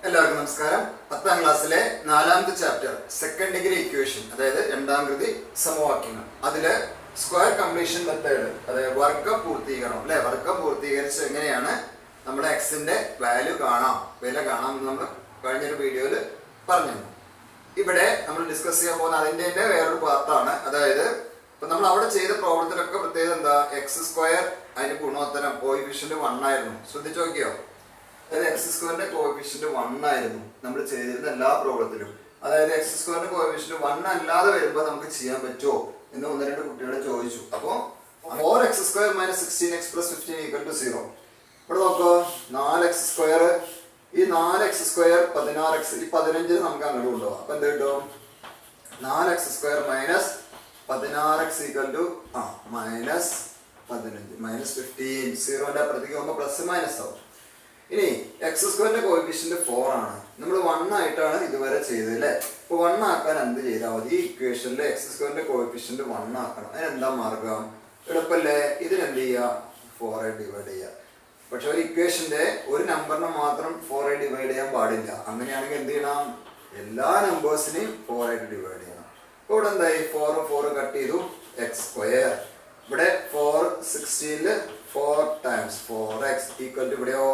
എല്ലാവർക്കും നമസ്കാരം. 10ാം ക്ലാസ്സിലെ 4ാമത്തെ ചാപ്റ്റർ സെക്കൻഡ് ഡിഗ്രി ഇക്വേഷൻ, അതായത് രണ്ടാം കൃതി സമവാക്യങ്ങൾ, അതില് സ്ക്വയർ കംപ്ലീഷൻ മെത്തേഡ്, അതായത് വർഗം പൂർത്തീകരണം അല്ലെ, വർഗം പൂർത്തീകരിച്ച് എങ്ങനെയാണ് നമ്മുടെ എക്സിന്റെ വാല്യൂ കാണാം, വില കാണാം എന്ന് നമ്മൾ കഴിഞ്ഞൊരു വീഡിയോയിൽ പറഞ്ഞു. ഇവിടെ നമ്മൾ ഡിസ്കസ് ചെയ്യാൻ പോകുന്ന അതിൻ്റെ വേറൊരു പാർട്ടാണ്. അതായത് ഇപ്പൊ നമ്മൾ അവിടെ ചെയ്ത പ്രോബ്ലത്തിലൊക്കെ പ്രത്യേകത എന്താ, എക്സ് സ്ക്വയർ അതിന്റെ ഗുണോത്തരം കോയിഫിഷ്യന്റ് 1 ആയിരുന്നു. ശ്രദ്ധിച്ചു നോക്കിയോ, അതായത് എക്സ് സ്ക്വയറിന്റെ കോഎഫിഷ്യന്റ് 1 ആയിരുന്നു നമ്മൾ ചെയ്തിരുന്ന എല്ലാ പ്രോബ്ലത്തിലും. അതായത് എക്സ് സ്ക്വയറിന്റെ കോഎഫിഷ്യന്റ് 1 അല്ലാതെ വരുമ്പോൾ നമുക്ക് ചെയ്യാൻ പറ്റുമോ എന്ന് 1-2 കുട്ടികളെ ചോദിച്ചു. അപ്പോൾ 4x² - 16x + 15 = 0. ഇവിടെ നോക്കോ, 4x², ഈ 4x² 16x, ഈ 15 നമുക്ക് അങ്ങോട്ട് കൊണ്ടുപോകാം. അപ്പൊ എന്ത് കിട്ടും, 4x² - 16x = -15. 0ന്റെ അപ്പുറത്തേക്ക് പോകുമ്പോൾ പ്ലസ് മൈനസ് ആവും. ഇനി എക്സ് സ്ക്വയറിന്റെ കോഎഫിഷ്യന്റ് 4 ആണ്. നമ്മൾ 1 ആയിട്ടാണ് ഇതുവരെ ചെയ്തത് അല്ലേ. ഇപ്പൊ 1 ആക്കാൻ എന്ത് ചെയ്താൽ മതി, ഈ ഇക്വേഷനിലെ എക്സ് സ്ക്വയറിന്റെ കോഎഫിഷ്യന്റ് 1 ആക്കണം. അതിനെന്താ മാർഗം, എളുപ്പല്ലേ, ഇതിനെന്ത് ചെയ്യുക, 4 ആയി ഡിവൈഡ് ചെയ്യുക. പക്ഷെ ഒരു ഇക്വേഷന്റെ ഒരു നമ്പറിനെ മാത്രം 4 ആയി ഡിവൈഡ് ചെയ്യാൻ പാടില്ല. അങ്ങനെയാണെങ്കിൽ എന്ത് ചെയ്യണം, എല്ലാ നമ്പേഴ്സിനെയും 4 ആയിട്ട് ഡിവൈഡ് ചെയ്യണം. അപ്പോൾ ഇവിടെ എന്തായി, 4 4 കട്ട് ചെയ്തു, എക്സ് സ്ക്വയർ. ഇവിടെ 4 16 4 times 4x = ഇവിടെയോ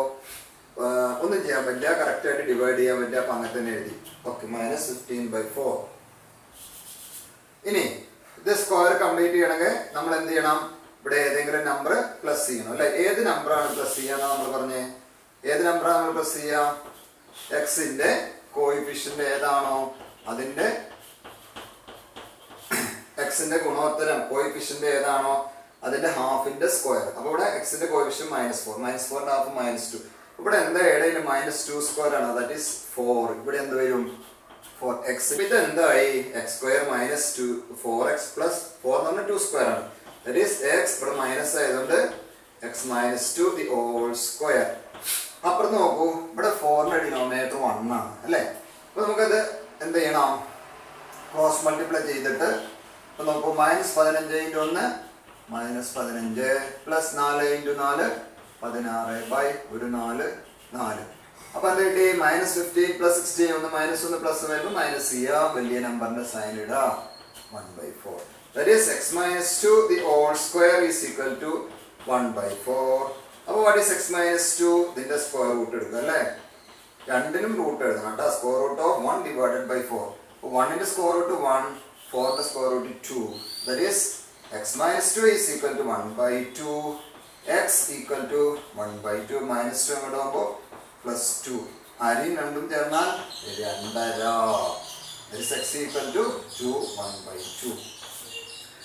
ഒന്നും ചെയ്യാൻ പറ്റില്ല, കറക്റ്റ് ആയിട്ട് ഡിവൈഡ് ചെയ്യാൻ പറ്റില്ല. അപ്പൊ അങ്ങനെ തന്നെ എഴുതി. ഓക്കെ, -15/4. ഇനി ഇത് സ്ക്വയർ കംപ്ലീറ്റ് ചെയ്യണമെങ്കിൽ നമ്മൾ എന്ത് ചെയ്യണം, ഇവിടെ ഏതെങ്കിലും നമ്പർ പ്ലസ് ചെയ്യണം അല്ലെ. ഏത് നമ്പറാണ് പ്ലസ് ചെയ്യാന്ന് നമ്മൾ പറഞ്ഞേ, ഏത് നമ്പറാണ് നമ്മൾ പ്ലസ് ചെയ്യുക, എക്സിന്റെ കോഎഫിഷ്യന്റ് ഏതാണോ അതിന്റെ എക്സിന്റെ ഗുണോത്തരം കോഎഫിഷ്യന്റ് ഏതാണോ അതിന്റെ ഹാഫിന്റെ സ്ക്വയർ. അപ്പൊ ഇവിടെ എക്സിന്റെ കോഎഫിഷ്യന്റ് -4, -4ന്റെ ഹാഫ് -2. ഇവിടെ എന്താ ഇടയിൽ -2² ആണ്, ദാറ്റ് ഈസ് 4. ഇവിടെ എന്ത് വരും, 4x. ഇത് എന്തായി, x² - 4x + 4 എന്ന് പറഞ്ഞാൽ 2² ആണ്. That is x. ഇവിടെ മൈനസ് ആയതുകൊണ്ട് x - 2 the whole square. അപ്പുറത്ത് നോക്കൂ, ഇവിടെ 4ന്റെ ഡിനോമിനേറ്റർ 1 ആണ് അല്ലേ. അപ്പൊ നമുക്കത് എന്ത് ചെയ്യണം, ക്രോസ് മൾട്ടിപ്ലൈ ചെയ്തിട്ട് ഇപ്പൊ നോക്കൂ, -15 × 1 -15 + 4 × 4 16/4 4. അപ്പൊ എന്ത് കിട്ടി, -15 + 16 1 -1 പ്ലസ് വരുമ്പോൾ മൈനസ് ചെയ്യാം, വലിയ നമ്പറിന്റെ സൈൻ ഇടാം, 1/4. That is x - 2 the whole square is equal to 1/4. അപ്പോൾ what is x - 2, ഇതിന്റെ സ്ക്വയർ റൂട്ട് എടുക്കുക അല്ലേ. രണ്ടിനും റൂട്ട് എഴുതണം കേട്ടോ. Square root of 1 / 4. അപ്പോൾ 1ന്റെ സ്ക്വയർ റൂട്ട് 1, 4ന്റെ square root 2. That is x - 2 is equal to 1/2. x equal to 1/2 -2 അങ്ങോട്ട് പോകുമ്പോൾ +2. അരിയും രണ്ടും ചേർന്നാൽ 2.5. x equal to 2 1/2.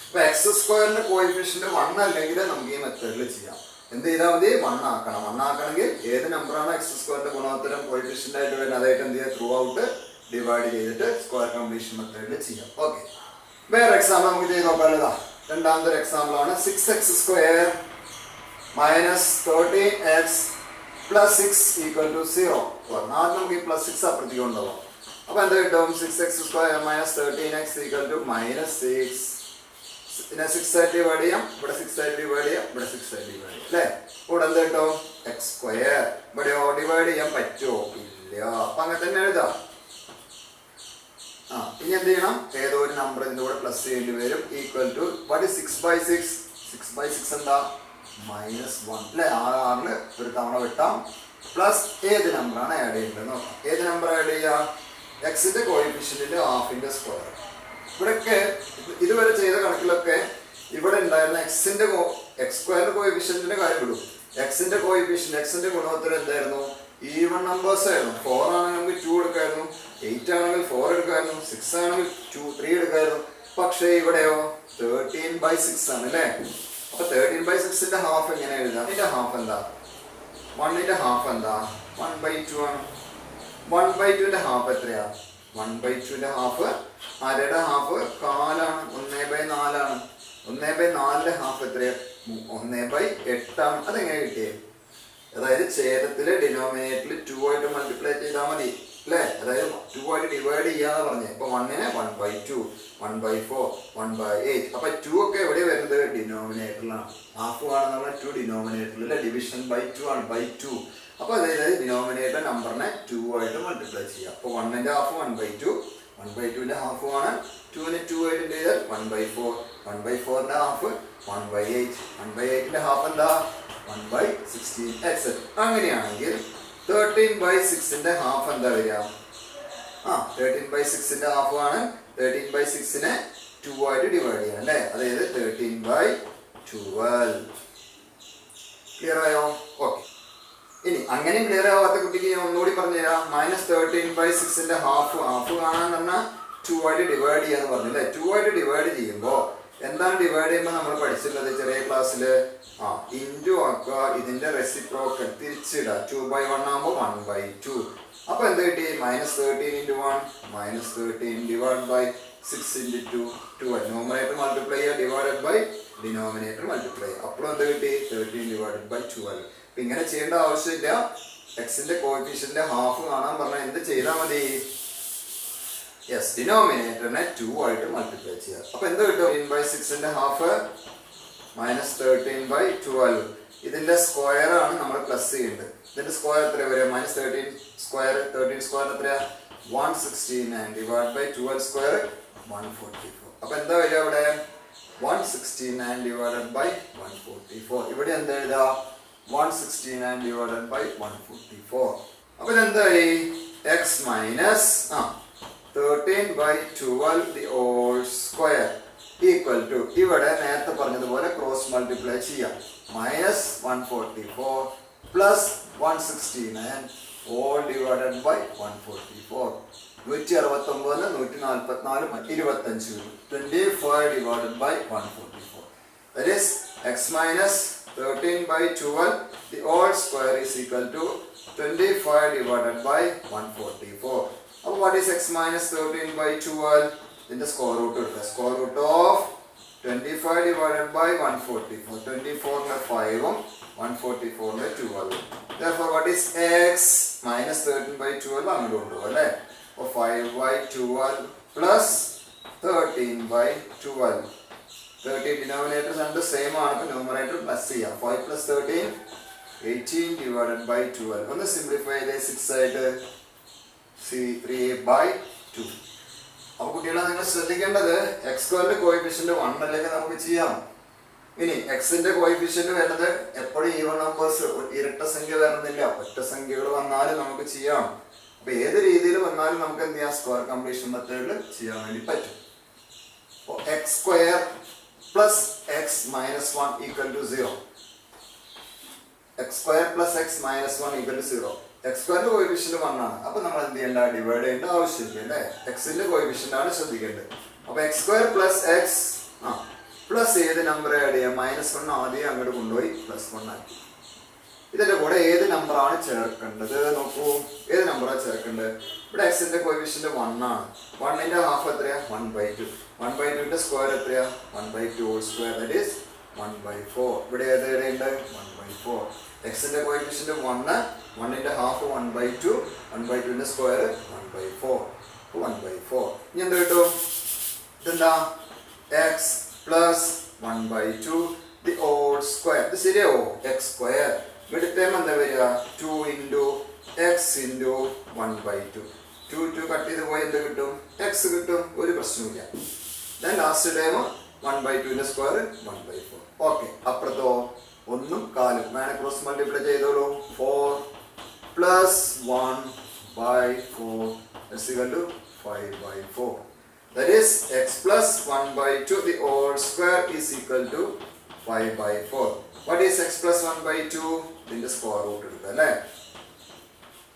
അപ്പൊ എക്സ് സ്ക്വയറിന്റെ കോഎഫിഷ്യന്റ് 1 അല്ലെങ്കിൽ നമുക്ക് ഈ മെത്തേഡിൽ ചെയ്യാം. എന്ത് ചെയ്താൽ മതി, 1 ആക്കണം. 1 ആക്കണമെങ്കിൽ ഏത് നമ്പറാണ് എക്സ് സ്ക്വയറിന്റെ ഗുണോത്തരം കോഎഫിഷ്യന്റ് ആയിട്ട് വരുന്നത് അതായിട്ട് എന്ത് ചെയ്യുക, ത്രൂ ഔട്ട് ഡിവൈഡ് ചെയ്തിട്ട് സ്ക്വയർ കംപ്ലീഷൻ മെത്തേഡിൽ ചെയ്യാം. ഓക്കെ, വേറെ എക്സാമ്പിൾ നമുക്ക് ചെയ്ത് നോക്കാനുള്ളതാ. രണ്ടാമത്തെ ഒരു എക്സാമ്പിൾ ആണ് 6x² - 13x + 6 = 0. ആദ്യം നമുക്ക് ഈ +6 അപ്പുറത്തേക്ക് കൊണ്ടുപോകാം. അപ്പൊ എന്താ കിട്ടും, 6x² - 13x = -6. പിന്നെ 6 ആയിട്ട് ഡിവൈഡ് ചെയ്യാം, ഇവിടെ 6 ആയിട്ട് ഡിവൈഡ് ചെയ്യാം, ഇവിടെ 6 ആയിട്ട് ഡിവൈഡ് ചെയ്യാം അല്ലേ. ഇവിടെ എന്താ കിട്ടും, x². ഇവിടെയോ ഡിവൈഡ് ചെയ്യാൻ പറ്റുമോ, ഇല്ല. അപ്പൊ അങ്ങനെ തന്നെ എഴുതാം. ഇനി എന്ത് ചെയ്യണം, ഏതോ ഒരു നമ്പർ ഇതിന്റെ കൂടെ പ്ലസ് ചെയ്യേണ്ടി വരും. Equal to what is 6/6? 6/6 എന്താ, -1 അല്ലെ. 6 ഒരു തവണ വെട്ടാം, പ്ലസ് ഏത് നമ്പറാണ് ആഡ് ചെയ്യേണ്ടത് നോക്കാം. ഏത് നമ്പർ ആഡ് ചെയ്യാം, എക്സിന്റെ കോഎഫിഷ്യന്റിന്റെ ഹാഫിന്റെ സ്ക്വയർ. ഇവിടെയൊക്കെ ഇതുവരെ ചെയ്ത കണക്കിലൊക്കെ ഇവിടെ ഉണ്ടായിരുന്ന എക്സിന്റെ x² കോഎഫിഷ്യന്റിന്റെ കാര്യം വിടും. എക്സിന്റെ കോഎഫിഷ്യന്റ്, എക്സിന്റെ ഗുണോത്തരം എന്തായിരുന്നു, ഈവൺ നമ്പേഴ്സ് ആയിരുന്നു. 4 ആണെങ്കിൽ 2 എടുക്കായിരുന്നു, 8 ആണെങ്കിൽ 4 എടുക്കായിരുന്നു, 6 ആണെങ്കിൽ 3 എടുക്കായിരുന്നു. പക്ഷേ ഇവിടെയോ 13/6 ആണ് അല്ലേ. അപ്പൊ 13/6ന്റെ ഹാഫ് എങ്ങനെ എഴുതാം, ഇതിന്റെ ഹാഫ് എന്താ, 1ന്റെ ഹാഫ് എന്താ, 1/2 ആണ്. 1/2ന്റെ ഹാഫ് എത്രയാ, 1/2ന്റെ ഹാഫ് അരയുടെ ഹാഫ് കാലാണ്, 1/4 ആണ്. 1/4ന്റെ ഹാഫ് എത്രയാ, 1/8 ആണ്. അതെങ്ങനെ കിട്ടിയേ, അതായത് ഛേദത്തില് ഡിനോമിനേറ്ററിൽ 2 ആയിട്ട് മൾട്ടിപ്ലൈ ചെയ്താൽ മതി അല്ലേ. അതായത് 2 ആയിട്ട് ഡിവൈഡ് ചെയ്യാന്ന് പറഞ്ഞേ. ഇപ്പൊ 1നെ 1/2, 1/4, 1/8. അപ്പൊ 2 ഒക്കെ എവിടെ വരുന്നത്, ഡിനോമിനേറ്ററിലാണ്. ഹാഫ് ആണെന്നുള്ള 2 ഡിനോമിനേറ്ററിൽ, ഡിവിഷൻ by 2 ആണ്, by 2. അപ്പോൾ അതായത് ഡിനോമിനേറ്റർ നമ്പറിനെ 2 ആയിട്ട് മൾട്ടിപ്ലൈ ചെയ്യുക. അപ്പോൾ 1ന്റെ ഹാഫ് 1/2, 1/2ന്റെ ഹാഫ് ആണ് 2നെ 2 ആയിട്ട് ചെയ്താൽ 1/4, 1/4ന്റെ ഹാഫ് 1/8, 1/8ന്റെ ഹാഫ് എന്താ 1/16 etc. അങ്ങനെയാണെങ്കിൽ 13/6ന്റെ ഹാഫ് എന്താ വരിക? 13/6ന്റെ ഹാഫ് ആണ് 13/6നെ 2 ആയിട്ട് ഡിവൈഡ് ചെയ്യാം അല്ലേ? അതായത് 13/12. ക്ലിയർ ആയോ? ഓക്കെ. ഇനി അങ്ങനെ ക്ലിയർ ആവാത്ത കുട്ടിക്ക് ഞാൻ ഒന്നുകൂടി പറഞ്ഞുതരാം. -13/6ന്റെ ഹാഫ് കാണാൻ പറഞ്ഞാൽ 2 ആയിട്ട് ഡിവൈഡ് ചെയ്യാന്ന് പറഞ്ഞില്ലേ? 2 ആയിട്ട് ഡിവൈഡ് ചെയ്യുമ്പോൾ എന്താണ് ഡിവൈഡ് ചെയ്യുമ്പോൾ നമ്മൾ പഠിച്ചിട്ടുള്ളത് ചെറിയ ക്ലാസ്സിൽ? ഇൻറ്റു ആക്കുക, ഇതിന്റെ റെസിപ്രോക്കൽ തിരിച്ചിടുക. 2/1 ആകുമ്പോൾ 1/2. അപ്പൊ എന്ത് കിട്ടി? -13 × 1 -13 / 6 × 2 ന്യൂമറേറ്റർ മൾട്ടിപ്ലൈ ചെയ്യുക ഡിവൈഡഡ് ബൈ ഡിനോമിനേറ്റർ മൾട്ടിപ്ലൈ ചെയ്യുക. അപ്പോഴും എന്ത് കിട്ടി? 13/12. അപ്പൊ ഇങ്ങനെ ചെയ്യേണ്ട ആവശ്യമില്ല. എക്സിന്റെ കോഎഫിഷ്യന്റ് ഹാഫ് കാണാൻ പറഞ്ഞാൽ എന്ത് ചെയ്താൽ മതി? യെസ്, ഡിനോമിനേറ്ററിനെ 2 ആയിട്ട് മൾട്ടിപ്ലൈ ചെയ്യുക. അപ്പൊ എന്ത് കിട്ടും? 13/6ന്റെ ഹാഫ് -13/12. ഇതിന്റെ സ്ക്വയർ ആണ് നമ്മൾ പ്ലസ് ചെയ്യേണ്ടത്. ഇതിന്റെ സ്ക്വയർ എത്ര വരെ? -13 സ്ക്വയർ 13 സ്ക്വയർ എത്രയാ? 169 ഡിവൈഡ് ബൈ 12 സ്ക്വയർ 144. അപ്പൊ എന്താ വരിക അവിടെ? 169 ഡിവൈഡഡ് ബൈ 144. ഇവിടെ എന്താ എഴുതാ? 169 ഡിവൈഡഡ് ബൈ 144. അപ്പൊ ഇതെന്തായി? x minus 13/12 the whole square equal to, ഇവിടെ നേരത്തെ പറഞ്ഞതുപോലെ ക്രോസ് മൾട്ടിപ്ലൈ ചെയ്യാം. -144 plus 169 all divided by 144. 169 144 25 25 divided by 144. That is x minus 13/12 the whole square is equal to 25 divided by 144. Now what is x minus 13/12? In the square root of 25 divided by 144. 24 ന്റെ 5 144 ന്റെ 12. Therefore what is x minus 13/12? അങ്ങോട്ട് കൊണ്ടുപോകും അല്ലേ? അപ്പോൾ 5/12 plus 13/12. 13 denominators and the same ആണ്. Numerator plus ചെയ്യാം. 5 plus 13 18 divided by 12. ഒന്ന് simplify ചെയ്ത് 6 ആയിട്ട് 3/2. അപ്പോൾ കുട്ടികളെ നിങ്ങൾ ശ്രദ്ധിക്കേണ്ടത് എക്സ് സ്ക്വയറിന്റെ കോഎഫിഷ്യന്റ് 1 അല്ലെങ്കിൽ നമുക്ക് ചെയ്യാം. ഇനി എക്സിന്റെ കോഎഫിഷ്യന്റ് വരുന്നത് എപ്പോഴും ഈവൻ നമ്പേഴ്സ്, ഇരട്ട സംഖ്യ വരുന്നില്ല. ഒറ്റ സംഖ്യകൾ വന്നാലും നമുക്ക് ചെയ്യാം. അപ്പൊ ഏത് രീതിയിൽ വന്നാലും നമുക്ക് എന്ത് ചെയ്യാം? സ്ക്വയർ കംപ്ലീഷൻ മെത്തേഡിൽ ചെയ്യാൻ വേണ്ടി പറ്റും. അപ്പോൾ x square plus x minus 1 equal to 0. X square plus x minus 1 equal to 0. X സ്ക്വയറിന്റെ കോഎഫിഷ്യന്റ് 1 ആണ്. അപ്പൊ നമ്മൾ എന്ത് ചെയ്യേണ്ട? ഡിവൈഡ് ചെയ്യേണ്ട ആവശ്യമില്ല അല്ലേ? എക്സിന്റെ കോഎഫിഷ്യന്റ് ആണ് ശ്രദ്ധിക്കേണ്ടത്. അപ്പൊ X square plus X plus ഏത് നമ്പർ ആഡ് ചെയ്യാം? -1 ആദ്യം അങ്ങോട്ട് കൊണ്ടുപോയി +1 ആക്കി. ഇതിന്റെ കൂടെ ഏത് നമ്പറാണ് ചേർക്കേണ്ടത്? നോക്കൂ, ഏത് നമ്പറാണ് ചേർക്കേണ്ടത്? ഇവിടെ എക്സിന്റെ കോഎഫിഷ്യന്റ് 1 ആണ്. 1ന്റെ ഹാഫ് എത്രയാ? 1/2. 1/2ന്റെ സ്ക്വയർ എത്രയാ? 1/2 ഹോൾ സ്ക്വയർ, ദാറ്റ് ഈസ് 1/4. ഇവിടെ ഏത് ഉണ്ട്? 1/4. എക്സിന്റെ കോഎഫിഷ്യന്റ് 1, 1ന്റെ ഹാഫ് 1/2, 1/2ന്റെ സ്ക്വയർ 1/4. 1/4. ഇനി എന്ത് കിട്ടും? ഇതെന്താ? x plus 1/2 the whole square. ഇത് ശരിയാവോ? എക്സ് സ്ക്വയർ ഇവിടെ ടൈം എന്താ വരിക? 2 × x × 1/2. 2 കട്ട് ചെയ്ത് പോയി എന്ത് കിട്ടും? x കിട്ടും. ഒരു പ്രശ്നമില്ല. ദെൻ ലാസ്റ്റ് ടൈം 1/2ന്റെ സ്ക്വയർ 1/4. ഓക്കെ. അപ്പുറത്തോ 1 ഉം 4 വേണേ ക്രോസ് മൾട്ടിപ്ലൈ ചെയ്തോളൂ. 4 plus 1/4 is equal to 5/4. That is x plus 1/2 the whole square is equal to 5/4. What is x plus 1/2? ഇതിന്റെ സ്ക്വയർ റൂട്ട് എടുക്കുക അല്ലേ?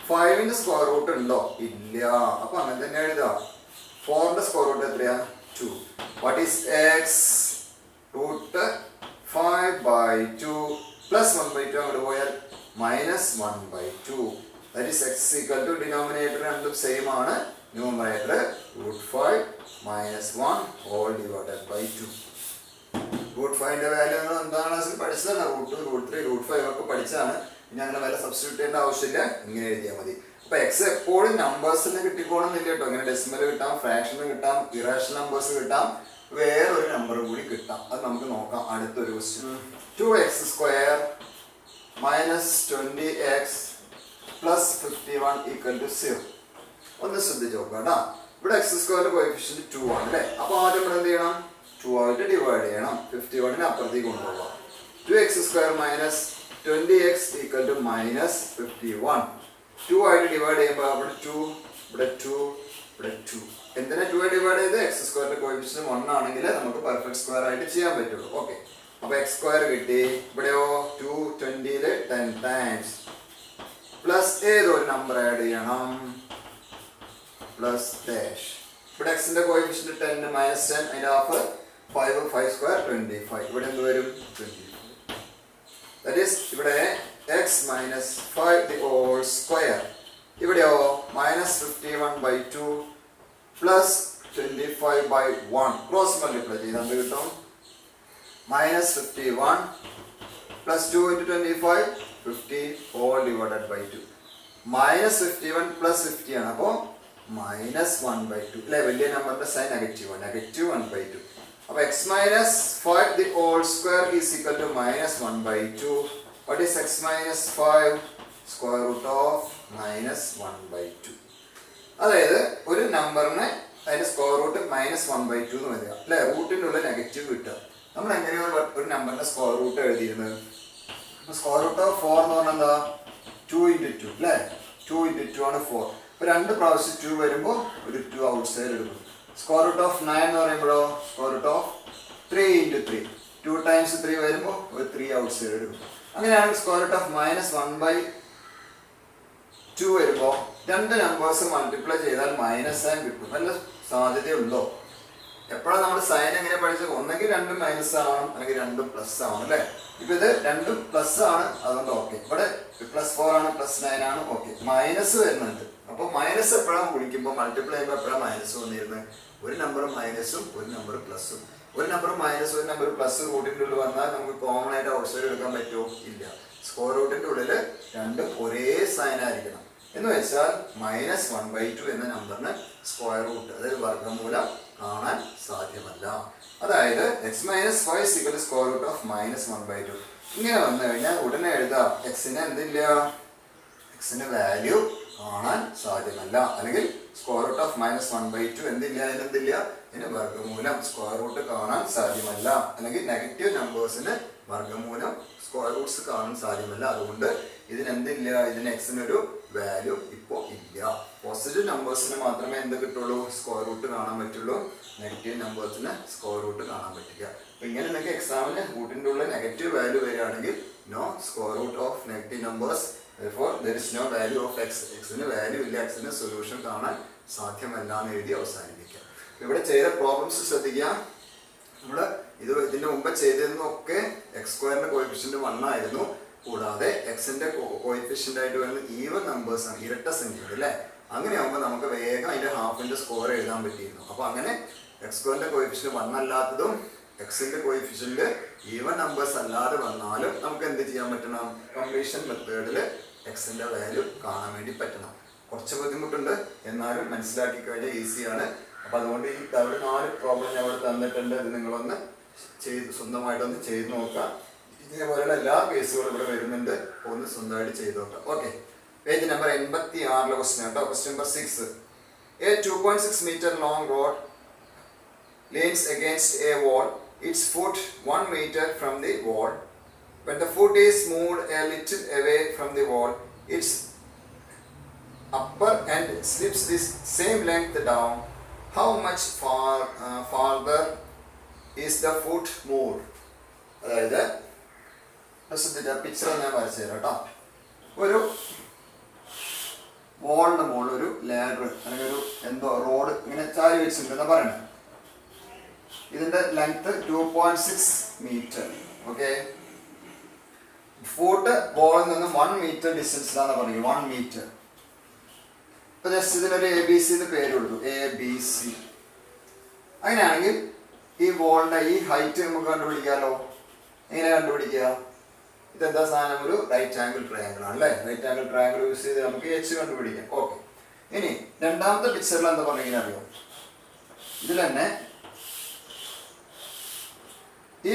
5ന്റെ സ്ക്വയർ റൂട്ട് ഉണ്ടോ? ഇല്ല. അപ്പൊ അങ്ങനെ തന്നെ എഴുതാം. 4ന്റെ സ്ക്വയർ റൂട്ട് എത്രയാ? 2. What is x? Root 5/2 plus 1/2 അങ്ങോട്ട് പോയാൽ -1/2. That is x equal to denominator രണ്ടും സെയിം ആണ്. Numerator √5 - 1 all divided by 2. √5ന്റെ വാല്യൂ നിങ്ങൾ എന്താണ് പഠിച്ചതാണ്? √2, √3, √5 ഒക്കെ പഠിച്ചാണ്. ഇനി അങ്ങനെ വില സബ്സ്റ്റിറ്റ്യൂട്ട് ചെയ്യേണ്ട ആവശ്യമില്ല. ഇങ്ങനെ എഴുതിയാൽ മതി. അപ്പൊ എക്സ് എപ്പോഴും നമ്പേഴ്സിന് കിട്ടിക്കോണമെന്നില്ല കേട്ടോ. ഇങ്ങനെ ഡെസിമൽ കിട്ടാം, ഫ്രാക്ഷൻ കിട്ടാം, ഇറാഷണൽ നമ്പേഴ്സ് കിട്ടാം, വേറൊരു നമ്പർ കൂടി കിട്ടാം. അത് നമുക്ക് നോക്കാം അടുത്തൊരു question. 2x² - 20x plus 51 equal to 0. ഒന്ന് ശ്രദ്ധിച്ച് നോക്കുക കേട്ടോ. ഇവിടെ എക്സ് സ്ക്വയറിന്റെ കോഎഫിഷ്യന്റ് 2 ആണ് അല്ലേ. അപ്പോൾ ആദ്യം ഇവിടെ എന്ത് ചെയ്യണം? 2 ആയിട്ട് ഡിവൈഡ് ചെയ്യണം. 51 അപ്പുറത്തേക്ക് കൊണ്ടുപോകാം. 2x² minus 20x equal to minus 51. 2 ആയിട്ട് ഡിവൈഡ് ചെയ്യുമ്പോൾ അവിടെ 2, ഇവിടെ 2, ഇവിടെ 2. എന്തിനാ 2 ആയിട്ട് ഡിവൈഡ് ചെയ്ത്? എക്സ് സ്ക്വയറിന്റെ കോഎഫിഷ്യന്റ് 1 ആണെങ്കിൽ നമുക്ക് പെർഫെക്റ്റ് സ്ക്വയർ ആയിട്ട് ചെയ്യാൻ പറ്റുള്ളൂ. ഓക്കെ, അപ്പോൾ x² കിട്ടി. ഇവിടെയോ 220 10 ടൈംസ് പ്ലസ് ഏതൊരു നമ്പർ ആഡ് ചെയ്യണം? Plus dash. ഇവിടെ എക്സിന്റെ കോഎഫിഷ്യന്റ് 10 മൈനസ് 10 അതിന്റെ ഹാഫ് 5 5² 25. ഇവിടെ എന്ത് വരും? 25. ദാറ്റ് ഈസ് ഇവിടെ x minus 5 the whole square. ഇവിടെയോ മൈനസ് 51/2 പ്ലസ് 25/1 ക്രോസ് മൾട്ടിപ്ലൈ ചെയ്ത് എന്ത് കിട്ടും? Minus 51 plus 2 into 25 50 all divided by 2. Minus 51 plus 50 ആണ്. അപ്പോൾ മൈനസ് 1/2 അല്ലെ. വലിയ നമ്പറിന്റെ സൈൻ നെഗറ്റീവ് ആണ്. നെഗറ്റീവ് 1/2. അപ്പോൾ x minus 5 the whole square is equal to minus 1/2. What is x minus 5? Square root of minus 1/2. അതായത് ഒരു നമ്പറിന് അതിന്റെ സ്ക്വയർ റൂട്ട് മൈനസ് 1/2 എന്ന് വരിക അല്ലെ. റൂട്ടിൻ്റെ ഉള്ളിൽ നെഗറ്റീവ് കിട്ടുക. നമ്മൾ എങ്ങനെയാണ് ഒരു നമ്പറിന്റെ സ്ക്വയർ റൂട്ട് എഴുതിയിരുന്നത്? സ്ക്വയർ റൂട്ട് ഓഫ് 4 എന്ന് പറഞ്ഞാൽ എന്താ? 2 into 2 അല്ലേ. 2 into 2 ആണ് 4. ഇപ്പോൾ 2 പ്രാവശ്യം 2 വരുമ്പോൾ ഒരു 2 ഔട്ട് സൈഡ് എടുക്കും. സ്ക്വയർ റൂട്ട് ഓഫ് 9 എന്ന് പറയുമ്പോഴോ square root of 3 into 3. 2 times 3 വരുമ്പോൾ ഒരു 3 ഔട്ട് സൈഡ് എടുക്കും. അങ്ങനെയാണെങ്കിൽ സ്ക്വയർ റൂട്ട് ഓഫ് മൈനസ് 1/2 വരുമ്പോൾ രണ്ട് നമ്പേഴ്സ് മൾട്ടിപ്ലൈ ചെയ്താൽ മൈനസ് സൈൻ കിട്ടും. നല്ല സാധ്യതയുണ്ടോ? എപ്പോഴാണ് നമ്മൾ സൈൻ എങ്ങനെ പഠിച്ചത്? ഒന്നെങ്കിൽ രണ്ടും മൈനസ് ആവണം, അല്ലെങ്കിൽ രണ്ടും പ്ലസ് ആവണം അല്ലേ. ഇപ്പൊ ഇത് രണ്ടും പ്ലസ് ആണ്, അതുകൊണ്ട് ഓക്കെ. ഇവിടെ +4 ആണ്, +9 ആണ്, ഓക്കെ. മൈനസ് വരുന്നുണ്ട്. അപ്പോൾ മൈനസ് എപ്പോഴാണ് വിളിക്കുമ്പോൾ മൾട്ടിപ്ലൈ ചെയ്യുമ്പോൾ എപ്പോഴാണ് മൈനസ് വന്നിരുന്നത്? ഒരു നമ്പർ മൈനസും ഒരു നമ്പർ പ്ലസും. ഒരു നമ്പർ മൈനസ് ഒരു നമ്പർ പ്ലസ് റൂട്ടിൻ്റെ ഉള്ളിൽ വന്നാൽ നമുക്ക് കോമൺ ആയിട്ട് ഔട്ട് സൈഡ് എടുക്കാൻ പറ്റുമോ? ഇല്ല. സ്ക്വയർ റൂട്ടിൻ്റെ ഉള്ളിൽ രണ്ടും ഒരേ സൈൻ ആയിരിക്കണം. എന്ന് വെച്ചാൽ മൈനസ് 1/2 എന്ന നമ്പറിന് സ്ക്വയർ റൂട്ട്, അതായത് വർഗ്ഗമൂലം കാണാൻ സാധ്യമല്ല. അതായത് x minus 5 = square root of minus 1/2. ഇങ്ങനെ വന്നു കഴിഞ്ഞാൽ ഉടനെ എഴുതാം എക്സിന് എന്തില്ല? എക്സിന് വാല്യൂ കാണാൻ സാധ്യമല്ല. അല്ലെങ്കിൽ സ്ക്വയർ റൂട്ട് ഓഫ് മൈനസ് 1/2 എന്തില്ല? അതിനെന്തില്ല? ഇതിന് വർഗ്ഗമൂലം സ്ക്വയർ റൂട്ട് കാണാൻ സാധ്യമല്ല. അല്ലെങ്കിൽ നെഗറ്റീവ് നമ്പേഴ്സിന് വർഗ്ഗമൂലം സ്ക്വയർ റൂട്ട്സ് കാണാൻ സാധ്യമല്ല. അതുകൊണ്ട് ഇതിനെന്തില്ല? ഇതിന് എക്സിനൊരു വാല്യൂ ഇപ്പോൾ ഇല്ല. പോസിറ്റീവ് നമ്പേഴ്സിന് മാത്രമേ എന്ത് കിട്ടുള്ളൂ? സ്ക്വയർ റൂട്ട് കാണാൻ പറ്റുള്ളൂ. നെഗറ്റീവ് നമ്പേഴ്സിന് സ്ക്വയർ റൂട്ട് കാണാൻ പറ്റില്ല. അപ്പോൾ ഇങ്ങനെ നിങ്ങൾക്ക് എക്സാമിന് റൂട്ടിൻ്റെ ഉള്ളിൽ നെഗറ്റീവ് വാല്യൂ വരികയാണെങ്കിൽ no square root of negative numbers, therefore there is no value of x. എക്സിന് വാല്യൂ ഇല്ല, എക്സിന് സൊല്യൂഷൻ കാണാൻ സാധ്യമല്ല എന്ന് എഴുതി അവസാനിപ്പിക്കാം. ഇവിടെ ചെയ്ത പ്രോബ്ലംസ് ശ്രദ്ധിക്കുക. നമ്മൾ ഇതിന്റെ മുമ്പ് ചെയ്തതൊക്കെ x² കോഎഫിഷ്യന്റ് 1 ആയിരുന്നു. കൂടാതെ എക്സിന്റെ കോഎഫിഷ്യന്റ് ആയിട്ട് വരുന്ന ഈവൻ നമ്പേഴ്സ് ആണ്, ഇരട്ട സംഖ്യകൾ അല്ലേ. അങ്ങനെയാകുമ്പോൾ നമുക്ക് വേഗം അതിന്റെ ഹാഫിന്റെ സ്കോർ എഴുതാൻ പറ്റിയിരുന്നു. അപ്പോൾ അങ്ങനെ x² കോഎഫിഷ്യന്റ് 1 അല്ലാത്തതും എക്സിന്റെ കോഎഫിഷ്യന്റ് ഈവൻ നമ്പേഴ്സ് അല്ലാതെ വന്നാലും നമുക്ക് എന്ത് ചെയ്യാൻ പറ്റണം? കംപ്ലീഷൻ മെത്തേഡിൽ എക്സിന്റെ വാല്യൂ കാണാൻ വേണ്ടി പറ്റണം. കുറച്ച് ബുദ്ധിമുട്ടുണ്ട്, എന്നാലും മനസ്സിലാക്കി കഴിഞ്ഞാൽ ഈസിയാണ്. അപ്പോൾ അതുകൊണ്ട് ഈ 4 പ്രോബ്ലം ഞാൻ ഇവിടെ തന്നിട്ടുണ്ട്. ഇത് നിങ്ങളൊന്ന് സ്വന്തമായിട്ടൊന്ന് ചെയ്ത് നോക്കാം. ഇതേപോലെയുള്ള എല്ലാ കേസുകളും ഇവിടെ വരുന്നുണ്ട്. ഒന്ന് സ്വന്തമായിട്ട് ചെയ്ത് നോക്കാം. ഓക്കെ, പേജ് നമ്പർ 86 ക്വസ്റ്റ്യൻ കേട്ടോ. Question number 6. A 2.6 meter long rod leans against a wall. Its foot 1 meter from the wall. When the foot is moved a little away from the wall, its upper end slips this same length down. How much farther is the foot moved? അതായത് picture ഞാൻ വരച്ചു തരാം കേട്ടോ. ഒരു വോളിന്റെ മുകളിൽ ഒരു ladder അല്ലെങ്കിൽ ഒരു എന്തോ റോഡ് ഇങ്ങനെ ചാരി വെച്ചിട്ടുണ്ടെന്ന് പറയണേ. ഇതിന്റെ ലെങ്ത് 2.6 മീറ്റർ. ഓക്കെ, ഫുട്ട് ബോളിൽ നിന്ന് 1 മീറ്റർ ഡിസ്റ്റൻസിലാണ് പറയുന്നത്. 1 മീറ്റർ. ഇപ്പൊ ജസ്റ്റ് ഇതിനൊരു ABC പേര് കൊടുത്തു, ABC. അങ്ങനെയാണെങ്കിൽ ഈ ബോളിന്റെ ഈ ഹൈറ്റ് നമുക്ക് കണ്ടുപിടിക്കാമല്ലോ. എങ്ങനെ കണ്ടുപിടിക്കുക? ഇതെന്താ സാധനം? ഒരു റൈറ്റ് ആംഗിൾ ട്രയാങ്കിൾ ആണ് അല്ലേ. റൈറ്റ് ആംഗിൾ ട്രയാങ്കിൾ യൂസ് ചെയ്ത് നമുക്ക് H കണ്ടുപിടിക്കാം. ഓക്കെ, ഇനി രണ്ടാമത്തെ പിക്ചറിൽ എന്താ പറഞ്ഞിങ്ങനെ അറിയോ? ഇതിൽ തന്നെ ഈ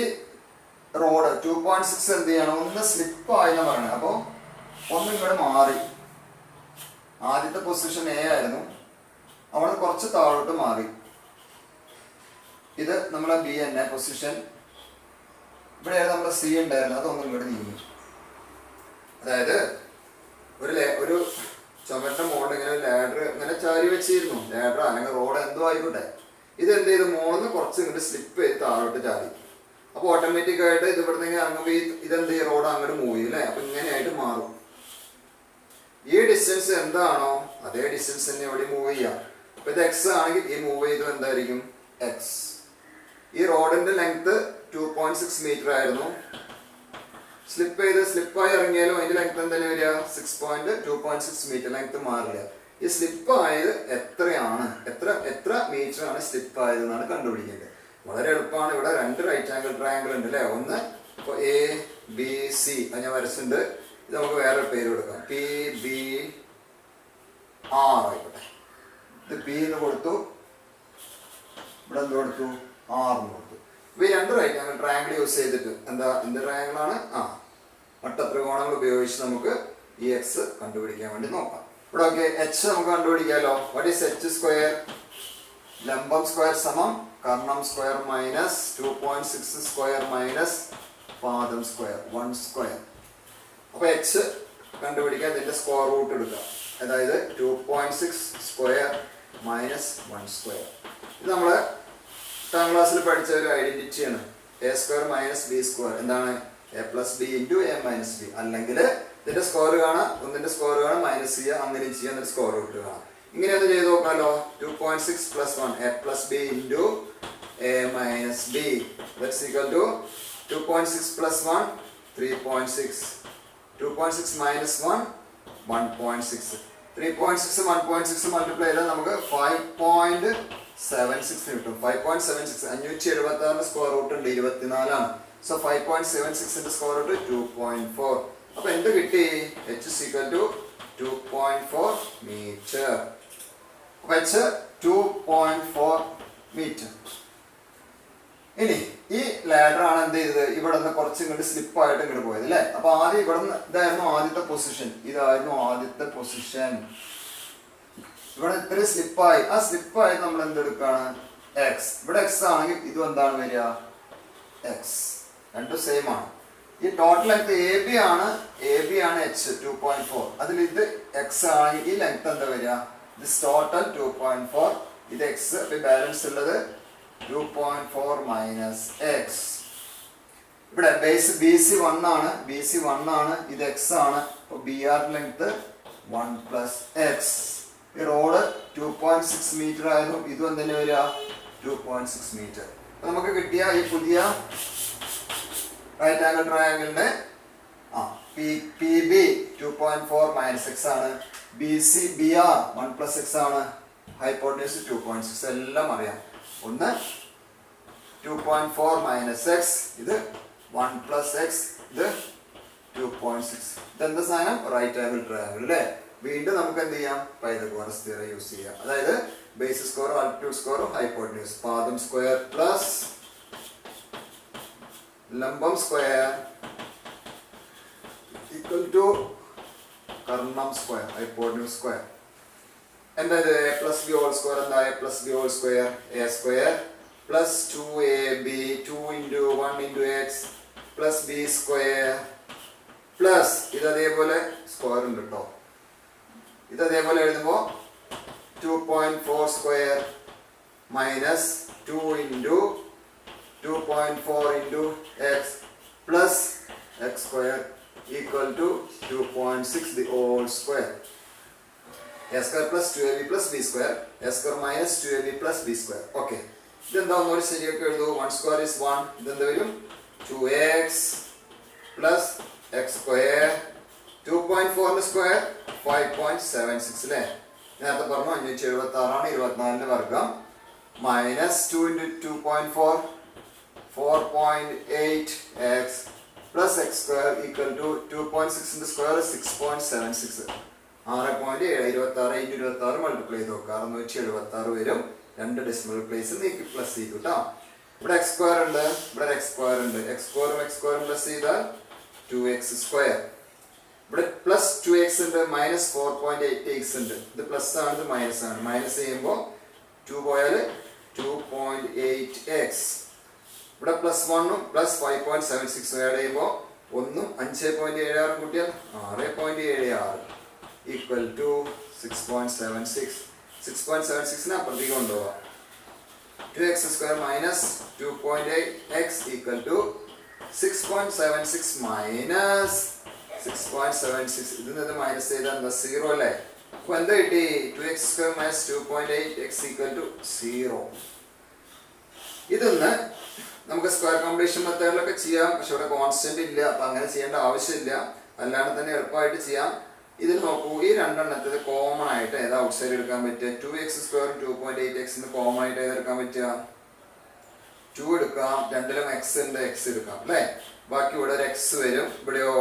റോഡ് 2.6 എന്ത് ചെയ്യണം? ഒന്ന് സ്ലിപ്പ് ആയെന്ന് പറയണേ. അപ്പോൾ ഒന്ന് ഇങ്ങോട്ട് മാറി ആദ്യത്തെ പൊസിഷൻ എ ആയിരുന്നു, അവിടെ കുറച്ച് താഴോട്ട് മാറി. ഇത് നമ്മളെ ബി തന്നെ പൊസിഷൻ. ഇവിടെ നമ്മുടെ സി ഉണ്ടായിരുന്നു, അതൊന്നും ഇവിടെ നീങ്ങി. അതായത് ഒരു ചുമരിന്റെ മുകളിൽ ഇങ്ങനെ ലാഡർ ഇങ്ങനെ ചാരി വെച്ചിരുന്നു, ലാഡർ അല്ലെങ്കിൽ റോഡ് എന്തോ ആയിക്കോട്ടെ. ഇത് എന്ത് ചെയ്തു, മുകളിൽ കുറച്ച് ഇങ്ങോട്ട് സ്ലിപ്പ് ചെയ്ത് താഴോട്ട് ചാടി. അപ്പോൾ ഓട്ടോമാറ്റിക് ആയിട്ട് ഇത് ഇവിടെ നിന്ന് ഇറങ്ങുമ്പോൾ ഇതെന്ത് ചെയ്യും, റോഡ് അങ്ങോട്ട് മൂവ് ചെയ്യും അല്ലേ. അപ്പൊ ഇങ്ങനെയായിട്ട് മാറും. ഈ ഡിസ്റ്റൻസ് എന്താണോ അതേ ഡിസ്റ്റൻസ് തന്നെ ഇവിടെ മൂവ് ചെയ്യാം. അപ്പൊ ഇത് എക്സ് ആണെങ്കിൽ ഈ മൂവ് ചെയ്തു എന്തായിരിക്കും, എക്സ്. ഈ റോഡിന്റെ ലെങ്ത് 2.6 മീറ്റർ ആയിരുന്നു. സ്ലിപ്പായി ഇറങ്ങിയാലും അതിന്റെ ലെങ്ത് എന്തായാലും വരിക 2.6 മീറ്റർ. ലെങ്ത് മാറില്ല. ഈ സ്ലിപ്പ് ആയത് എത്രയാണ്, എത്ര മീറ്റർ ആണ് സ്ലിപ്പ് ആയത് എന്നാണ് കണ്ടുപിടിക്കേണ്ടത്. വളരെ എളുപ്പമാണ്. ഇവിടെ 2 റൈറ്റ് ആംഗിൾ ട്രയാംഗിൾ ഉണ്ട് അല്ലേ. ഒന്ന് ഇപ്പോൾ എ ബി സി അത് ഞാൻ വരച്ചിട്ടുണ്ട്. ഇത് നമുക്ക് വേറെ പേര് കൊടുക്കാം, പി ബി ആർ ആയിക്കോട്ടെ. ഇത് പി എന്ന് കൊടുത്തു, ഇവിടെ എന്ത് കൊടുത്തു, ആർ എന്ന് കൊടുത്തു. ഇപ്പൊ ഈ 2 റൈറ്റ് ആംഗിൾ ട്രയാംഗിൾ യൂസ് ചെയ്തിട്ട് എന്ത് ട്രയാംഗിൾ ആണ്, വട്ടത്രികോണങ്ങൾ ഉപയോഗിച്ച് നമുക്ക് ഈ എക്സ് കണ്ടുപിടിക്കാൻ വേണ്ടി നോക്കാം. ഇവിടെ ഓക്കെ, എച്ച് നമുക്ക് കണ്ടുപിടിക്കാമല്ലോ. What is H square? ലംബം സ്ക്വയർ സമം കർണം സ്ക്വയർ മൈനസ് 2.6 സ്ക്വയർ മൈനസ് പാദം സ്ക്വയർ 1 സ്ക്വയർ. അപ്പൊ എച്ച് കണ്ടുപിടിക്കാൻ ഇതിന്റെ സ്ക്വയർ റൂട്ട് എടുക്കാം. അതായത് 2.6 സ്ക്വയർ മൈനസ് 1 സ്ക്വയർ. ഇത് നമ്മള് 10ാം ക്ലാസ്സിൽ പഠിച്ച ഒരു ഐഡന്റിറ്റിയാണ്. A square minus B square എന്താണ്, A plus B into A minus B. അല്ലെങ്കിൽ ഇതിന്റെ സ്ക്വയർ കാണാം, ഒന്നിന്റെ സ്ക്വയർ കാണാം, മൈനസ് ചെയ്യുക, അങ്ങനെ ചെയ്യാം, എന്നിട്ട് സ്ക്വയർ റൂട്ട് കാണാം. ഇങ്ങനെ ഒന്ന് ചെയ്ത് നോക്കാമല്ലോ. 2.6 plus 1 A plus B into A minus B that's equal to 2.6 plus 1 3.6, 2.6 minus 1 1.6, 3.6 1.6 multiply ചെയ്താൽ നമുക്ക് 5.76 കിട്ടും. 5.76 576 സ്ക്വയർ റൂട്ട് ഉണ്ട് 24 ആണ്. So 5.76 square root 2.4. അപ്പൊ എന്ത് കിട്ടി, h is equal to 2.4 metre. അപ്പൊ h 2.4 മീറ്റർ. ഇനി ഈ ലാഡർ ആണ് എന്ത് ചെയ്തത്, ഇവിടെ നിന്ന് കുറച്ച് ഇങ്ങോട്ട് സ്ലിപ്പായിട്ട് ഇങ്ങോട്ട് പോയത് അല്ലേ. അപ്പൊ ആദ്യം ഇവിടെ നിന്ന് ഇതായിരുന്നു ആദ്യത്തെ പൊസിഷൻ, ഇതായിരുന്നു ആദ്യത്തെ പൊസിഷൻ. ഇവിടെ ഇത്രയും സ്ലിപ്പായി, ആ സ്ലിപ്പായി നമ്മൾ എന്തെടുക്കാണ്, എക്സ്. ഇവിടെ എക്സ് ആണെങ്കിൽ ഇതും എന്താണ് വരിക, എക്സ്. രണ്ടും സെയിം ആണ്. ഈ ടോട്ടൽ ലെങ്ത് എ ബി ആണ് എച്ച് 2.4. അതിൽ ഇത് എക്സ് ആണെങ്കിൽ ഈ ലെങ്ത് എന്താ വരിക, ദിസ് ടോട്ടൽ 2.4, ഇത് എക്സ്. ബാലൻസ് ഉള്ളത് 2.4 മൈനസ് എക്സ്. ഇവിടെ ബേസ് ബി സി 1 ആണ്, ഇത് എക്സ് ആണ്. അപ്പൊ B R length 1 plus x. ഈ റോഡ് 2.6 മീറ്റർ ആയിരുന്നു, ഇതും എന്തിനു വരിക 2.6 മീറ്റർ. നമുക്ക് കിട്ടിയ ഈ പുതിയ റൈറ്റ് ആംഗിൾ ട്രയാംഗിളിന്റെ പി ബി 2.4 മൈനസ് എക്സ് ആണ്, B C B R 1 plus X ആണ്, ഹൈപ്പോട്ടന്യൂസ് 2.6 എല്ലാം അറിയാം. ഒന്ന് 2.4 മൈനസ് എക്സ്, ഇത് 1 പ്ലസ് എക്സ്, ഇത് 2.6. ഇതെന്താ സാധനം, റൈറ്റ് ആംഗിൾ ട്രയാംഗിൾ അല്ലേ. വീണ്ടും നമുക്ക് എന്ത് ചെയ്യാം, പൈതഗോറസ് തിയറം യൂസ് ചെയ്യാം. അതായത് ബേസ് സ്ക്വയറും ആൾട്ടിറ്റ്യൂഡ് സ്ക്വയറും ഹൈപ്പോട്ടന്യൂസ്, പാദം സ്ക്വയർ പ്ലസ് ലംബം സ്ക്വയർ ഈക്വൽ ടു കർണം സ്ക്വയർ ഹൈപ്പോട്ടന്യൂസ് സ്ക്വയർ. എന്താ ഇത്, A plus B whole square. എന്താ A plus B whole square, A square plus 2ab 2 into 1 into x plus B square plus ഇത് അതേപോലെ square ഉണ്ട് കേട്ടോ. ഇത് അതേപോലെ എഴുതുമ്പോൾ 2.4 square minus 2 into 2.4 into x plus x square equal to 2.6 the whole square. A square plus 2ab plus b square, a square minus 2ab plus b square. Okay. ഇതെന്താ ഒന്നുകൂടി ശരിയൊക്കെ എഴുതൂ. 1 square is 1. ഇതെന്താ വരും 2x plus x square. 2.4 square 5.76 അല്ലേ. നേരത്തെ പറഞ്ഞു 576 ആണ്, 24ന്റെ വർഗം minus 2 into 2.4 4.8x plus x square equal to 2.6 square 6.76. 6.726 into 26 multiply ചെയ്ത് നോക്കുക, 676 വരും. 2 ഡെസിമൽ പ്ലേസ് നീക്കി പ്ലസ് ചെയ്തു കേട്ടോ. ഇവിടെ എക്സ് സ്ക്വയർ ഉണ്ട്, ഇവിടെ എക്സ് സ്ക്വയർ ഉണ്ട്. എക്സ് സ്ക്വയറും പ്ലസ് ചെയ്താൽ 2x സ്ക്വയർ. ഇവിടെ പ്ലസ് 2x ഉണ്ട്, മൈനസ് 4.8x ഉണ്ട്. ഇത് പ്ലസ് ആണ്, ഇത് മൈനസ് ആണ്. മൈനസ് ചെയ്യുമ്പോൾ 2 പോയാൽ 2.8x. ഇവിടെ പ്ലസ് 1ഉം പ്ലസ് 5.76 ആഡ് ചെയ്യുമ്പോൾ 1ഉം 5.76 കൂട്ടിയാൽ 6.76 ഈക്വൽ ടു 6.76. 6.76 അപ്പുറത്തേക്ക് കൊണ്ടുപോകാം. 2x² minus 2.8x equal to 6.76 minus 6.76. ഇതിൽ നിന്ന് മൈനസ് ചെയ്താൽ എന്താ 0 അല്ലേ? അപ്പൊ എന്താ കിട്ടി? 2x² minus 2.8x equal to 0. ഇതൊന്ന് നമുക്ക് സ്ക്വയർ കോമ്പിനേഷൻ മെത്തേഡിലൊക്കെ ചെയ്യാം, പക്ഷെ ഇവിടെ കോൺസ്റ്റന്റ് ഇല്ല, അപ്പൊ അങ്ങനെ ചെയ്യേണ്ട ആവശ്യമില്ല. അല്ലാണ്ട് തന്നെ എളുപ്പമായിട്ട് ചെയ്യാം. ഇതിൽ നോക്കൂ, ഈ രണ്ടെണ്ണത്തിൽ കോമൺ ആയിട്ട് ഏതാ ഔട്ട് സൈഡ് എടുക്കാൻ പറ്റുക? 2x² 2.8x കോമൺ ആയിട്ട് ഏതെടുക്കാൻ പറ്റുക? 2 എടുക്കാം, രണ്ടിലും x ഉണ്ട്, x എടുക്കാം അല്ലേ? ബാക്കി ഇവിടെ ഒരു x വരും, ഇവിടെയോ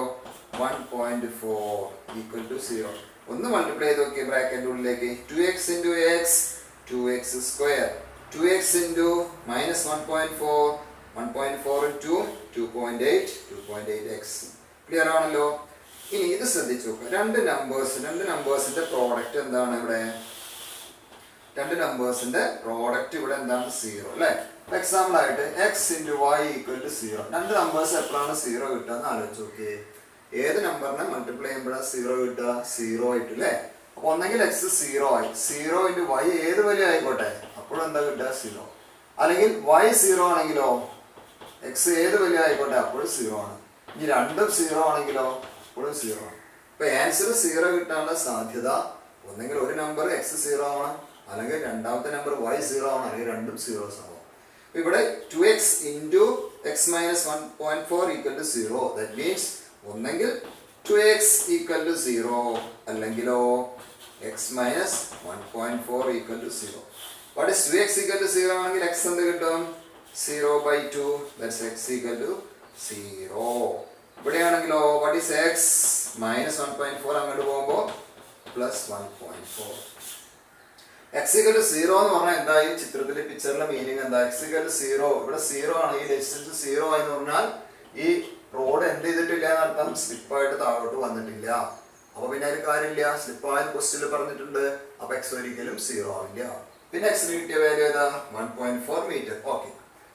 1.4 ഈക്വൽ ടു 0. ഒന്ന് മൾട്ടിപ്ലൈ ചെയ്ത് നോക്കിയ ബ്രാക്കറ്റിന്റെ ഉള്ളിലേക്ക് 2x into x 2x², 2x into minus 1.4 1.4 into 2.8x. Clear ആണല്ലോ? ഇനി ഇത് ശ്രദ്ധിച്ചു നോക്കുക. രണ്ട് നമ്പേഴ്സിന്റെ പ്രോഡക്റ്റ് എന്താണ് ഇവിടെ? രണ്ട് നമ്പേഴ്സിന്റെ പ്രോഡക്റ്റ് ഇവിടെ എന്താണ്? 0 അല്ലേ? എക്സാമ്പിൾ ആയിട്ട് x into y equal to 0. രണ്ട് നമ്പേഴ്സ് എപ്പോഴാണ് 0 കിട്ടുക എന്ന് ആലോചിച്ച് നോക്കിയേ. ഏത് നമ്പറിനെ മൾട്ടിപ്ലൈ ചെയ്യുമ്പോഴാണ് 0 കിട്ടുക? 0 ആയിട്ട് അല്ലേ? അപ്പൊ ഒന്നെങ്കിൽ x 0 ആയി, 0 into y ഏത് വലിയ ആയിക്കോട്ടെ, അപ്പോഴും എന്താ കിട്ടുക? 0. അല്ലെങ്കിൽ y 0 ആണെങ്കിലോ, x ഏത് വലിയ ആയിക്കോട്ടെ അപ്പോഴും 0 ആണ്. ഇനി രണ്ടും 0 ആണെങ്കിലോ അപ്പോഴും 0 ആണ്. ഇപ്പൊ ആൻസർ 0 കിട്ടാനുള്ള സാധ്യത ഒന്നെങ്കിൽ ഒരു നമ്പർ x 0 ആവണം, അല്ലെങ്കിൽ രണ്ടാമത്തെ നമ്പർ y 0 ആവണം, അല്ലെങ്കിൽ രണ്ടും 0 ആവും. ഇവിടെ 2x into x minus 1.4 equal to 0. That means ഒന്നെങ്കിൽ 2x equal to 0 അല്ലെങ്കിലോ x minus 1.4 equal to 0. What is 2x equal to 0 ആണെങ്കിൽ x എന്ത് കിട്ടും? 0/2. That's x equal to 0. ഇവിടെയാണെങ്കിലോ what is x minus 1.4 അങ്ങോട്ട് പോകുമ്പോൾ plus 1.4. x equal to 0 എന്ന് പറഞ്ഞാൽ എന്താ? ഈ ചിത്രത്തിലെ പിക്ചറിലെ മീനിങ് എന്താ? x equal to 0, ഇവിടെ 0 ആണ്, ഈ ഡിസ്റ്റൻസ് 0 ആയെന്ന് പറഞ്ഞാൽ ഈ റോഡ് എന്ത് ചെയ്തിട്ടില്ല എന്നർത്ഥം? സ്ലിപ്പായിട്ട് താഴോട്ട് വന്നിട്ടില്ല. അപ്പൊ പിന്നെ അതിന് കാര്യമില്ല, സ്ലിപ്പായെന്ന് ക്വസ്റ്റ്യനിൽ പറഞ്ഞിട്ടുണ്ട്. അപ്പൊ x ഒരിക്കലും 0 ആവില്ല. പിന്നെ x കിട്ടിയ വാല്യൂ ഏതാ? 1.4 മീറ്റർ. ഓക്കെ,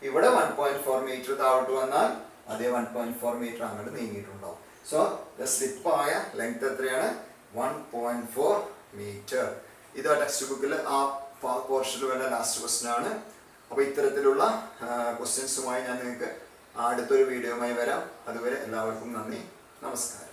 ഇവിടെ 1.4 മീറ്റർ താഴോട്ട് വന്നാൽ അതേ 1.4 മീറ്റർ അങ്ങോട്ട് നീങ്ങിയിട്ടുണ്ടാവും. സോ സ്ലിപ്പായ ലെങ്ത് എത്രയാണ്? 1.4 മീറ്റർ. ഇത് ടെക്സ്റ്റ് ബുക്കിൽ ആ പോർഷനിൽ വേണ്ട ലാസ്റ്റ് ക്വസ്റ്റ്യൻ ആണ്. അപ്പോൾ ഇത്തരത്തിലുള്ള ക്വസ്റ്റ്യൻസുമായി ഞാൻ നിങ്ങൾക്ക് അടുത്തൊരു വീഡിയോയുമായി വരാം. അതുവരെ എല്ലാവർക്കും നന്ദി, നമസ്കാരം.